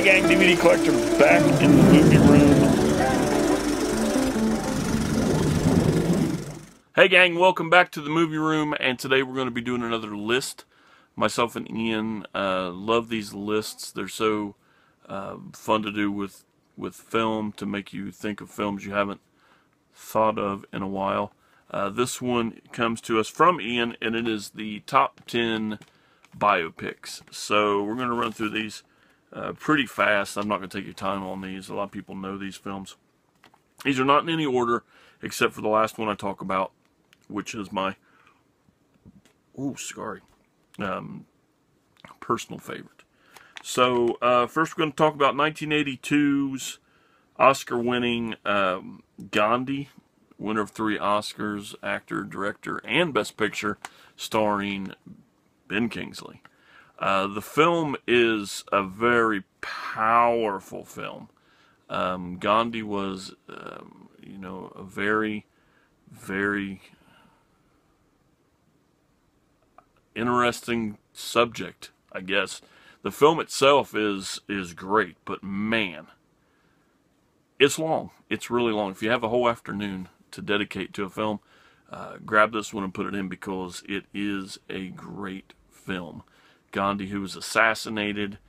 Hey gang, DVD collector back in the movie room. Hey gang, welcome back to the movie room, and today we're going to be doing another list. Myself and Ian love these lists. They're so fun to do with film, to make you think of films you haven't thought of in a while. This one comes to us from Ian, and it is the top 10 biopics. So we're going to run through these pretty fast. I'm not going to take your time on these. A lot of people know these films. These are not in any order, except for the last one I talk about, which is my personal favorite. So first we're going to talk about 1982's Oscar-winning Gandhi, winner of 3 Oscars, actor, director, and Best Picture, starring Ben Kingsley. The film is a very powerful film. Gandhi was, a very, very interesting subject, I guess. The film itself is great, but man, it's long. It's really long. If you have a whole afternoon to dedicate to a film, grab this one and put it in, because it is a great film. Gandhi, who was assassinated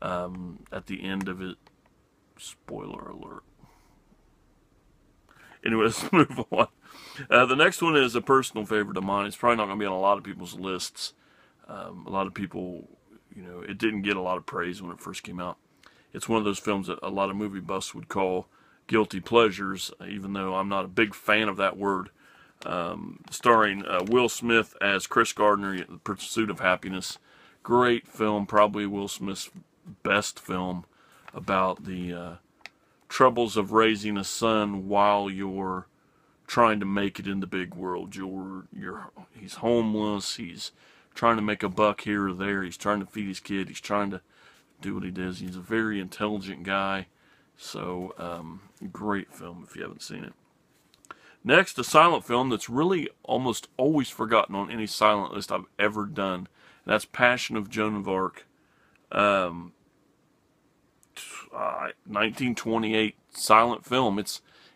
at the end of it. Spoiler alert. Anyway, let's move on. The next one is a personal favorite of mine. It's probably not going to be on a lot of people's lists. A lot of people, it didn't get a lot of praise when it first came out. It's one of those films that a lot of movie buffs would call guilty pleasures, even though I'm not a big fan of that word. Starring Will Smith as Chris Gardner, The Pursuit of Happiness. Great film, probably Will Smith's best film about the troubles of raising a son while you're trying to make it in the big world. He's homeless, he's trying to make a buck here or there, he's trying to feed his kid, he's trying to do what he does. He's a very intelligent guy. So, great film if you haven't seen it. Next, a silent film that's really almost always forgotten on any silent list I've ever done. And that's Passion of Joan of Arc. 1928 silent film.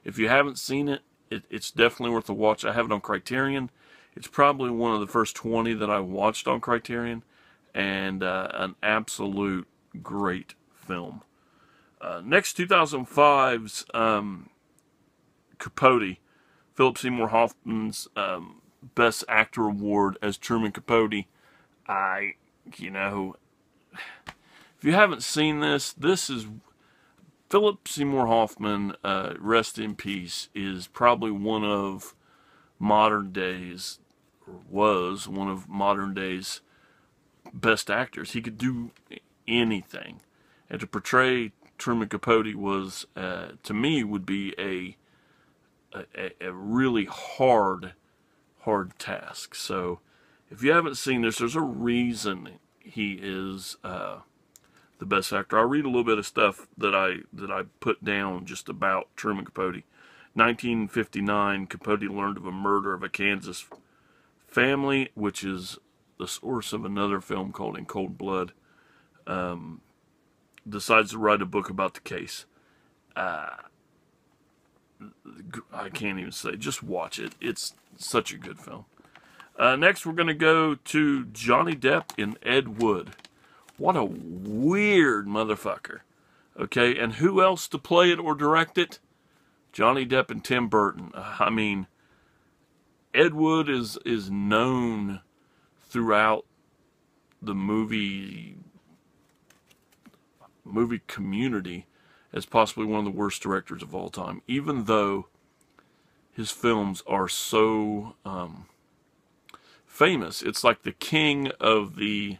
If you haven't seen it, it's definitely worth a watch. I have it on Criterion. It's probably one of the first 20 that I watched on Criterion, and an absolute great film. Next, 2005's Capote, Philip Seymour Hoffman's Best Actor Award as Truman Capote. If you haven't seen this, this is Philip Seymour Hoffman, rest in peace, is probably one of modern days, or was one of modern days best actors. He could do anything, and to portray Truman Capote was, to me, would be a really hard task. So if you haven't seen this, there's a reason he is the best actor. I'll read a little bit of stuff that I put down just about Truman Capote. 1959, Capote learned of a murder of a Kansas family, which is the source of another film called In Cold Blood. Decides to write a book about the case. I can't even say. Just watch it. It's such a good film. Next, we're going to go to Johnny Depp in Ed Wood. What a weird motherfucker. Okay, and who else to play it or direct it? Johnny Depp and Tim Burton. I mean, Ed Wood is known throughout the movie community as possibly one of the worst directors of all time, even though his films are so famous. It's like the king of the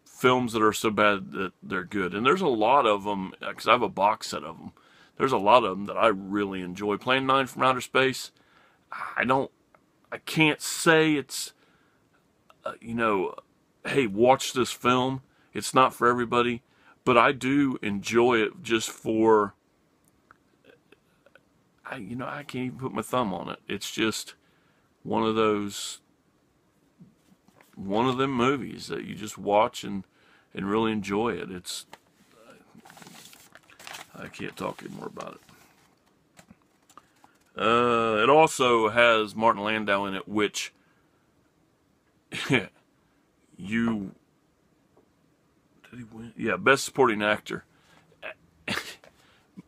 films that are so bad that they're good. And there's a lot of them, because I have a box set of them. There's a lot of them that I really enjoy. Plan 9 from Outer Space, I can't say it's, hey, watch this film. It's not for everybody, but I do enjoy it just for, I can't even put my thumb on it. It's just one of them movies that you just watch and really enjoy it. It's I can't talk anymore about it. It also has Martin Landau in it, which you did he win? Yeah, Best Supporting Actor.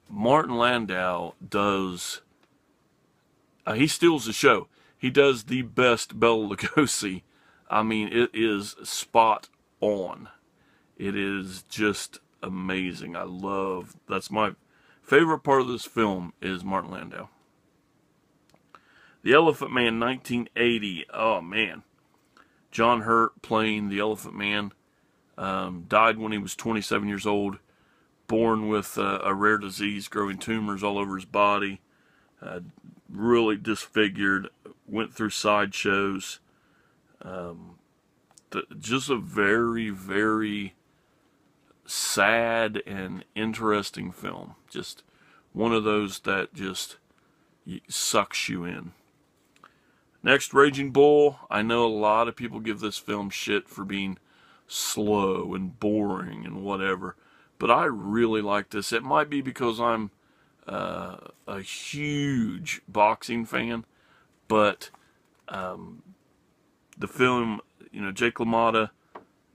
Martin Landau does. He steals the show. He does the best Bela Lugosi. I mean, it is spot on. It is just amazing. That's my favorite part of this film is Martin Landau. The Elephant Man, 1980. Oh, man. John Hurt playing the Elephant Man. Died when he was 27 years old. Born with a rare disease, growing tumors all over his body. Really disfigured. Went through sideshows. Just a very, very sad and interesting film. Just one of those that just sucks you in. Next, Raging Bull. I know a lot of people give this film shit for being slow and boring and whatever, but I really like this. It might be because I'm a huge boxing fan, but the film, Jake LaMotta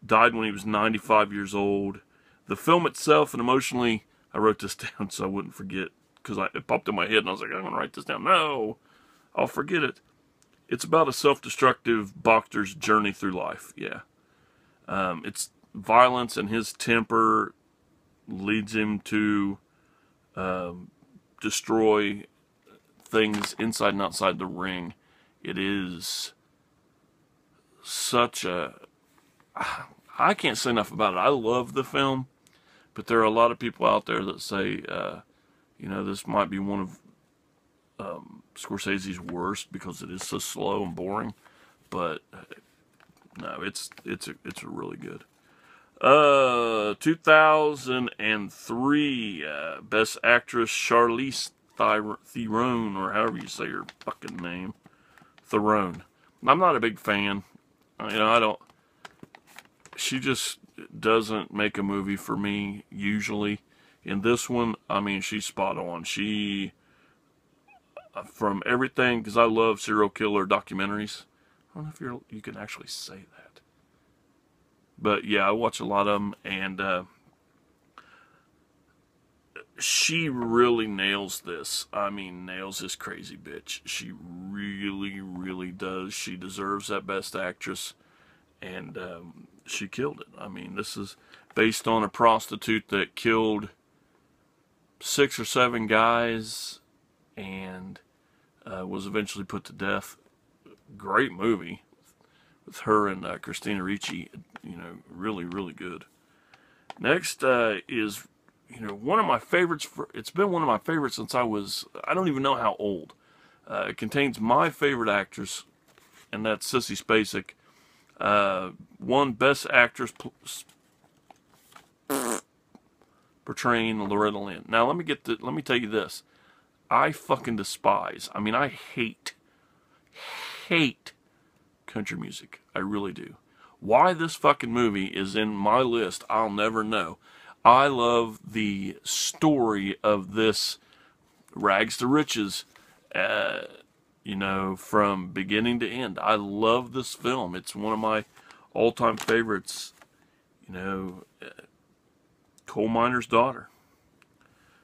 died when he was 95 years old. The film itself, and emotionally, I wrote this down so I wouldn't forget, because it popped in my head and I was like, I'm going to write this down. No, I'll forget it. It's about a self-destructive boxer's journey through life, yeah. It's violence, and his temper leads him to destroy things inside and outside the ring. It is such a... I can't say enough about it. I love the film, but there are a lot of people out there that say, this might be one of Scorsese's worst because it is so slow and boring. But no, it's really good. 2003 Best Actress Charlize Theron, or however you say her fucking name, Theron. I'm not a big fan. I don't. She just doesn't make a movie for me usually. In this one, I mean, she's spot on. She, from everything, because I love serial killer documentaries. I don't know if you can actually say that. But yeah, I watch a lot of them, and she really nails this. I mean, nails this crazy bitch. She really, really does. She deserves that Best Actress, and she killed it. I mean, this is based on a prostitute that killed 6 or 7 guys and was eventually put to death. Great movie with her and Christina Ricci. Really, really good. Next is, one of my favorites. It's been one of my favorites since I don't even know how old. It contains my favorite actress, and that's Sissy Spacek. Won Best Actress portraying Loretta Lynn. Now let me tell you this. I fucking despise. I mean, I hate country music. I really do. Why this fucking movie is in my list, I'll never know. I love the story of this rags to riches, from beginning to end. I love this film. It's one of my all-time favorites. Coal miner's daughter.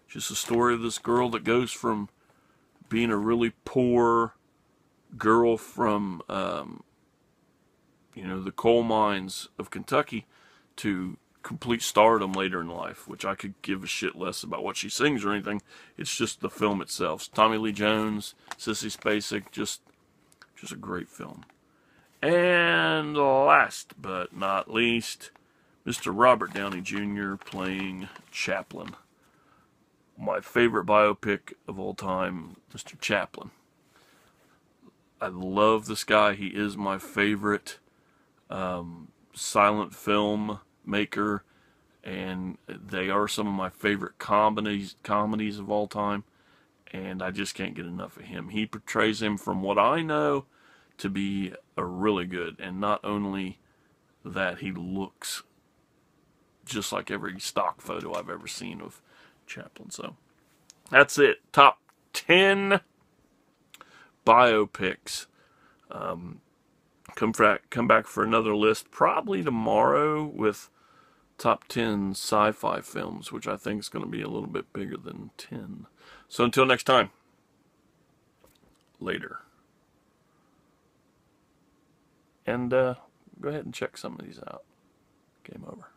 Just a story of this girl that goes from being a really poor girl from, the coal mines of Kentucky to complete stardom later in life, which I could give a shit less about what she sings or anything. It's just the film itself. Tommy Lee Jones, Sissy Spacek, just a great film. And last but not least, Mr. Robert Downey Jr. playing Chaplin. My favorite biopic of all time, Mr. Chaplin. I love this guy. He is my favorite silent film maker, and they are some of my favorite comedies of all time, and I just can't get enough of him. He portrays him, from what I know, to be a really good, and not only that, he looks just like every stock photo I've ever seen of Chaplin. So that's it. Top 10 biopics. Come back for another list probably tomorrow with top 10 sci-fi films, which I think is going to be a little bit bigger than 10. So until next time, later. And go ahead and check some of these out. Game over.